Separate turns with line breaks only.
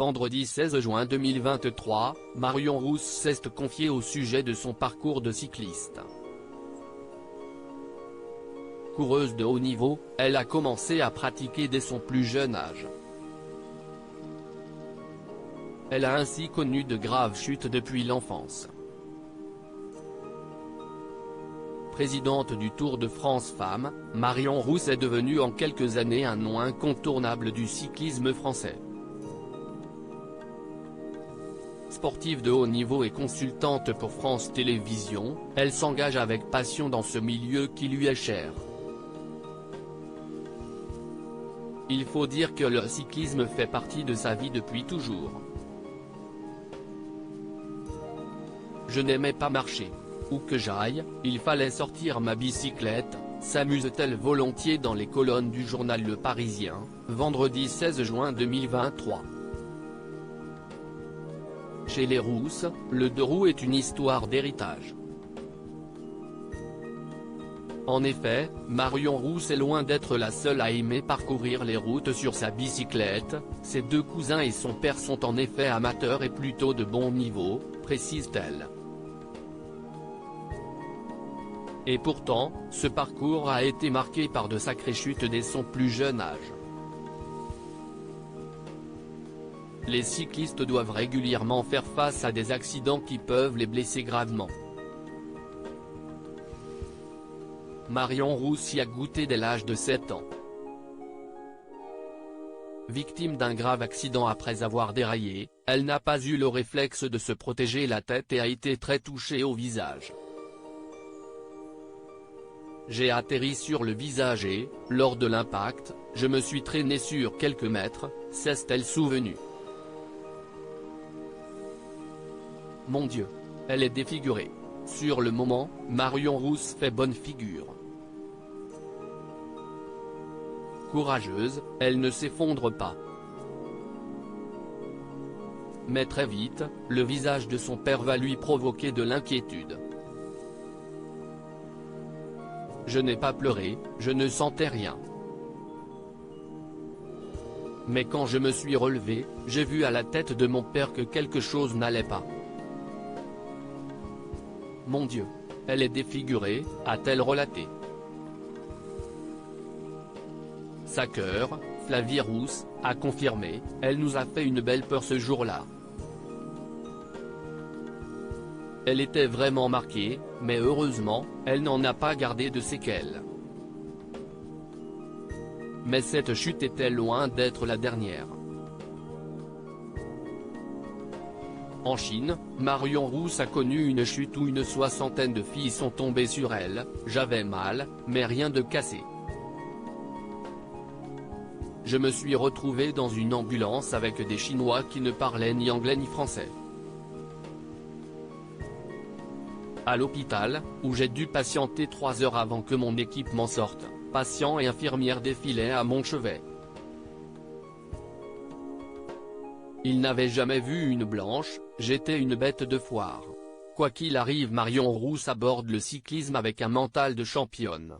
vendredi 16 juin 2023, Marion Rousse s'est confiée au sujet de son parcours de cycliste. Coureuse de haut niveau, elle a commencé à pratiquer dès son plus jeune âge. Elle a ainsi connu de graves chutes depuis l'enfance. Présidente du Tour de France Femmes, Marion Rousse est devenue en quelques années un nom incontournable du cyclisme français. Sportive de haut niveau et consultante pour France Télévisions, elle s'engage avec passion dans ce milieu qui lui est cher. Il faut dire que le cyclisme fait partie de sa vie depuis toujours. Je n'aimais pas marcher. Où que j'aille, il fallait sortir ma bicyclette, s'amuse-t-elle volontiers dans les colonnes du journal Le Parisien, vendredi 16 juin 2023. Chez les Rousses, le deux roues est une histoire d'héritage. En effet, Marion Rousse est loin d'être la seule à aimer parcourir les routes sur sa bicyclette, ses deux cousins et son père sont en effet amateurs et plutôt de bon niveau, précise-t-elle. Et pourtant, ce parcours a été marqué par de sacrées chutes dès son plus jeune âge. Les cyclistes doivent régulièrement faire face à des accidents qui peuvent les blesser gravement. Marion Rousse y a goûté dès l'âge de 7 ans. Victime d'un grave accident après avoir déraillé, elle n'a pas eu le réflexe de se protéger la tête et a été très touchée au visage. J'ai atterri sur le visage et, lors de l'impact, je me suis traîné sur quelques mètres, s'est-elle souvenue. Mon Dieu. Elle est défigurée. Sur le moment, Marion Rousse fait bonne figure. Courageuse, elle ne s'effondre pas. Mais très vite, le visage de son père va lui provoquer de l'inquiétude. Je n'ai pas pleuré, je ne sentais rien. Mais quand je me suis relevé, j'ai vu à la tête de mon père que quelque chose n'allait pas. Mon Dieu. Elle est défigurée, a-t-elle relaté. Sa sœur, Flavie Rousse, a confirmé, elle nous a fait une belle peur ce jour-là. Elle était vraiment marquée, mais heureusement, elle n'en a pas gardé de séquelles. Mais cette chute était loin d'être la dernière. En Chine, Marion Rousse a connu une chute où une soixantaine de filles sont tombées sur elle, j'avais mal, mais rien de cassé. Je me suis retrouvée dans une ambulance avec des Chinois qui ne parlaient ni anglais ni français. À l'hôpital, où j'ai dû patienter 3 heures avant que mon équipe m'en sorte, patients et infirmières défilaient à mon chevet. Ils n'avaient jamais vu une blanche, j'étais une bête de foire. Quoi qu'il arrive, Marion Rousse aborde le cyclisme avec un mental de championne.